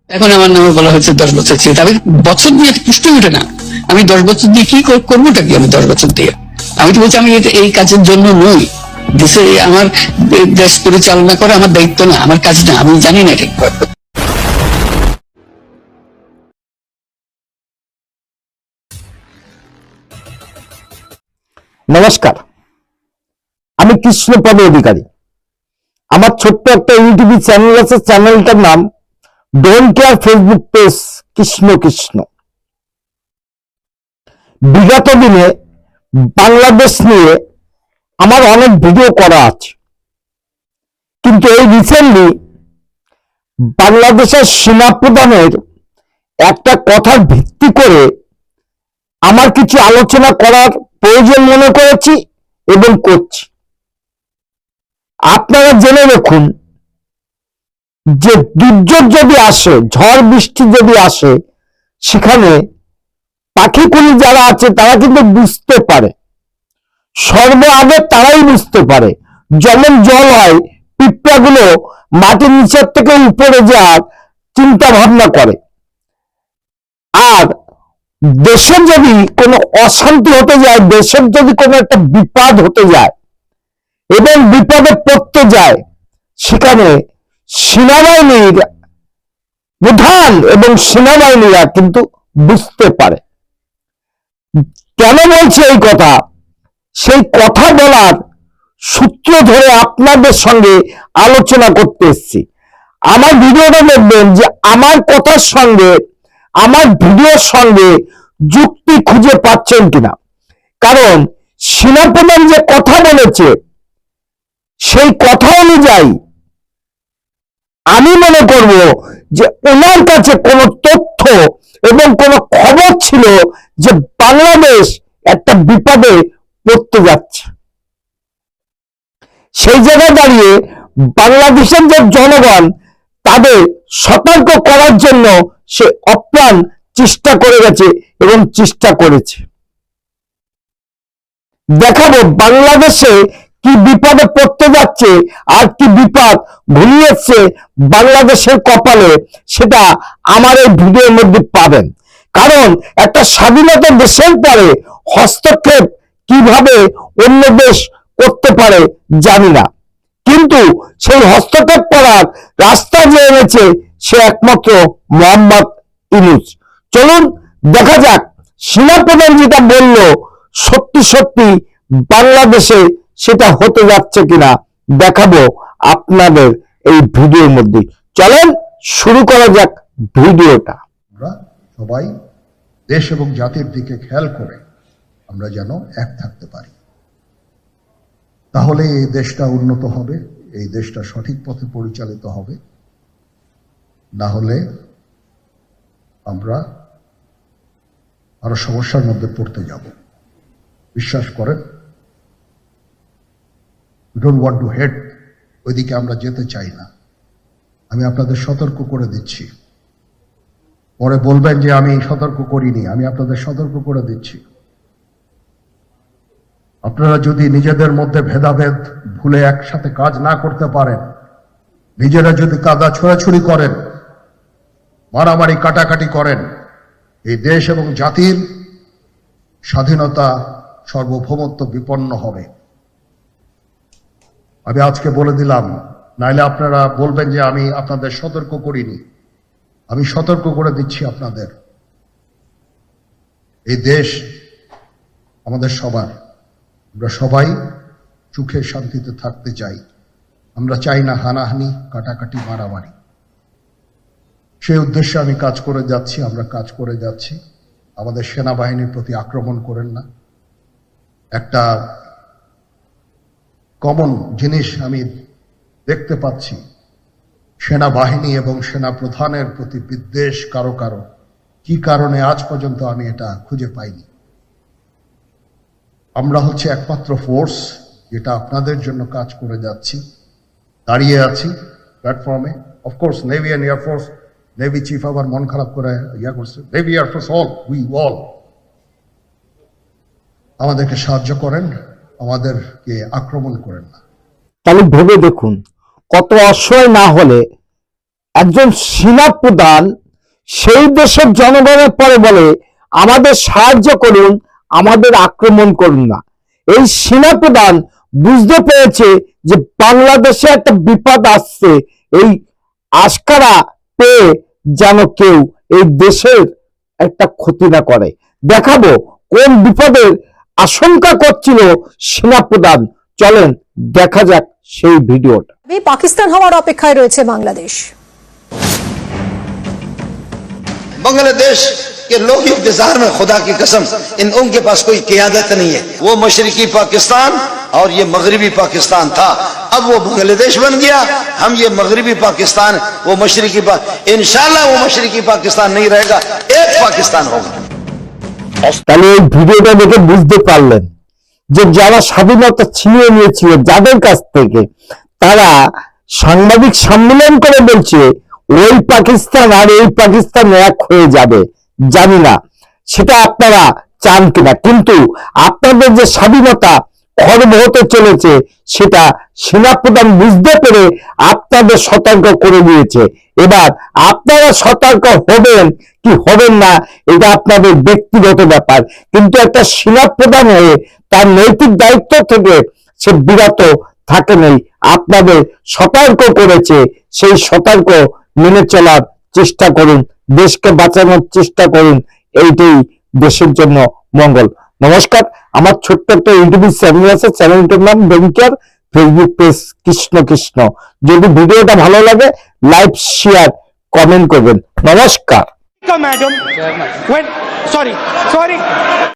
এখন আমার নামে বলা হয়েছে 10 বছর ছিল, তবে বছর দিয়ে প্রশ্ন ওঠে না। আমি 10 বছর দিয়ে কি করবোটা কি? আমি 10 বছর দিয়ে আমি তো বলছি আমি এই কাজের জন্য নই। দেশে আমার দেশ পরিচালনা করা আমার দায়িত্ব না, আমার কাজ না, আমি জানি না ঠিক। নমস্কার, আমি কৃষ্ণপদ অধিকারী। আমার ছোট্ট একটা ইউটিউব চ্যানেল আছে, চ্যানেলটার নাম don't care Facebook page Krishna Krishna. বিগত দিনে বাংলাদেশ নিয়ে আমার অনেক ভিডিও করা আছে, কিন্তু এই রিসেন্টলি বাংলাদেশের সেনাপ্রধানের একটা কথার ভিত্তি করে আমার কিছু আলোচনা করার প্রয়োজন মনে করেছি এবং করছি। আপনারা জেনে রাখুন যে দুর্যোগ যদি আসে, ঝড় বৃষ্টি যদি আসে, সেখানে পাখিকুলি যারা আছে তারা কিন্তু বুঝতে পারে, সর্ব আগে তারাই বুঝতে পারে। যেমন জল হয়, পিঁপড়াগুলো মাটির নিচের থেকে উপরে যাওয়ার চিন্তা ভাবনা করে। আর দেশে যদি কোনো অশান্তি হতে যায়, দেশের যদি কোনো একটা বিপদ হতে যায় এবং বিপদে পড়তে যায়, সেখানে সেনাবাহিনীর প্রধান এবং সেনাবাহিনীরা কিন্তু বুঝতে পারে। কেন বলছি এই কথা? সেই কথা বলার সূত্র ধরে আপনাদের সঙ্গে আলোচনা করতে এসেছি। আমার ভিডিওটা দেখবেন যে আমার কথার সঙ্গে, আমার ভিডিওর সঙ্গে যুক্তি খুঁজে পাচ্ছেন কিনা। কারণ সেনাপ্রধান যে কথা বলেছে, সেই কথা অনুযায়ী আমি মনে করব যে ওনার কাছে কোনো তথ্য এবং কোনো খবর ছিল যে বাংলাদেশ একটা বিপদে পড়তে যাচ্ছে। সেই জায়গায় দাঁড়িয়ে বাংলাদেশের যে জনগণ, তাদের সতর্ক করার জন্য সে অপ্রাণ চেষ্টা করে গেছে এবং চেষ্টা করেছে। দেখাবো বাংলাদেশে কি বিপদে পড়তে যাচ্ছে আর কি বিপদ ঘনিয়ে এসছে বাংলাদেশের কপালে, সেটা আমার এই ভিডিওর মধ্যে পাবেন। কারণ একটা স্বাধীনতা দেশের পরে হস্তক্ষেপ কিভাবে অন্য দেশ করতে পারে জানি না, কিন্তু সেই হস্তক্ষেপ করার রাস্তা যে এনেছে সে একমাত্র মোহাম্মদ ইউনূস। চলুন দেখা যাক সেনাপ্রধান যেটা বলল সত্যি সত্যি বাংলাদেশে সেটা হতে যাচ্ছে কিনা, দেখাবো আপনাদের এই ভিডিওর মধ্যে। চলেন শুরু করা যাক ভিডিওটা। আমরা সবাই দেশ এবং জাতির দিকে খেয়াল করে আমরা যেন এক থাকতে পারি, তাহলে এই দেশটা উন্নত হবে, এই দেশটা সঠিক পথে পরিচালিত হবে। না হলে আমরা আরো সমস্যার মধ্যে পড়তে যাব। বিশ্বাস করেন, we don't want to head, ওইদিকে আমরা যেতে চাই না। আমি আপনাদের সতর্ক করে দিচ্ছি, পরে বলবেন যে আমি সতর্ক করিনি। আমি আপনাদের সতর্ক করে দিচ্ছি, আপনারা যদি নিজেদের মধ্যে ভেদাভেদ ভুলে একসাথে কাজ না করতে পারেন, নিজেরা যদি কাদা ছোড়াছুড়ি করেন, মারামারি কাটাকাটি করেন, এই দেশ এবং জাতির স্বাধীনতা, সার্বভৌমত্ব বিপন্ন হবে। আমি আজকে বলে দিলাম, নাইলে আপনারা বলবেন যে আমি আপনাদের সতর্ক করিনি। আমি সতর্ক করে দিচ্ছি আপনাদের। এই দেশ আমাদের সবার, আমরা সবাই সুখে শান্তিতে থাকতে চাই। আমরা চাই না হানাহানি, কাটাকাটি, মারামারি। সেই উদ্দেশ্যে আমি কাজ করে যাচ্ছি, আমরা কাজ করে যাচ্ছি। আমাদের সেনাবাহিনীর প্রতি আক্রমণ করেন না। একটা কমন জিনিস আমি দেখতে পাচ্ছি, সেনাবাহিনী এবং সেনা প্রধানের প্রতি বিদ্বেষ কারো কারো। কি কারণে আজ পর্যন্ত আমি এটা খুঁজে পাইনি। আমরা হচ্ছে একমাত্র ফোর্স যেটা আপনাদের জন্য কাজ করে যাচ্ছি, দাঁড়িয়ে আছি প্ল্যাটফর্মে। Of course navy and air force, navy chief আবার মন খারাপ করে ইয়া করছে, navy air force all, we all, আমাদেরকে সাহায্য করেন, আমাদেরকে আক্রমণ করেন না। তাহলে ভেবে দেখুন, কত অসহায় না হলে একজন সেনাপ্রধান সেই দেশের জনগণের পরে বলে আমাদের সাহায্য করুন, আমাদের আক্রমণ করুন না। এই সেনাপ্রধান বুঝতে পেরেছে যে বাংলাদেশে একটা বিপদ আসছে, এই আশকারা পেয়ে যেন কেউ এই দেশের একটা ক্ষতি না করে। দেখাবো কোন বিপদের আশঙ্কা করছিল সেনাপ্রধান, চলেন দেখা যাক সেই ভিডিওটা। পাকিস্তান হওয়ার অপেক্ষায় রয়েছে বাংলাদেশ। बांग्लादेश के लोग इंतजार में, खुदा की कसम उनके पास कोई क़ियादत नहीं है। वो मशरकी पाकिस्तान और ये मगरबी पाकिस्तान था, अब वो बांग्लादेश बन गया। हम ये मगरबी पाकिस्तान, वो मशरकी इंशाल्लाह वो मशरकी पाकिस्तान नहीं रहेगा, एक पाकिस्तान होगा। তাহলে এই ভিডিওটা দেখে বুঝতে পারলেন যে যারা স্বাধীনতা ছিনিয়ে নিয়েছিল যাদের কাছ থেকে, তারা সাংবাদিক সম্মেলন করে বলছে ওই পাকিস্তান আর এই পাকিস্তান এক হয়ে যাবে। জানি না সেটা আপনারা চান কিনা, কিন্তু আপনাদের যে স্বাধীনতা খর্ব হতে চলেছে সেটা সেনাপ্রধান বুঝতে পেরে আপনাদের সতর্ক করে দিয়েছে। এবার আপনারা সতর্ক হবেন কি হবেন না এটা আপনাদের ব্যক্তিগত ব্যাপার, কিন্তু একটা সেনাপ্রধান হয়ে তার নৈতিক দায়িত্ব থেকে সে বিরত থাকে নেই। আপনাদের সতর্ক করেছে, সেই সতর্ক মেনে চলার চেষ্টা করুন, দেশকে বাঁচানোর চেষ্টা করুন, এইটাই দেশের জন্য মঙ্গল। নমস্কার, আমার ছোট্ট একটা ইউটিউব চ্যানেল আছে, চ্যানেলটার নাম ডোনকেয়ার, ফেসবুক পেজ কৃষ্ণ কৃষ্ণ। যদি ভিডিওটা ভালো লাগে লাইক শেয়ার কমেন্ট করবেন। নমস্কার। Madam, when sorry.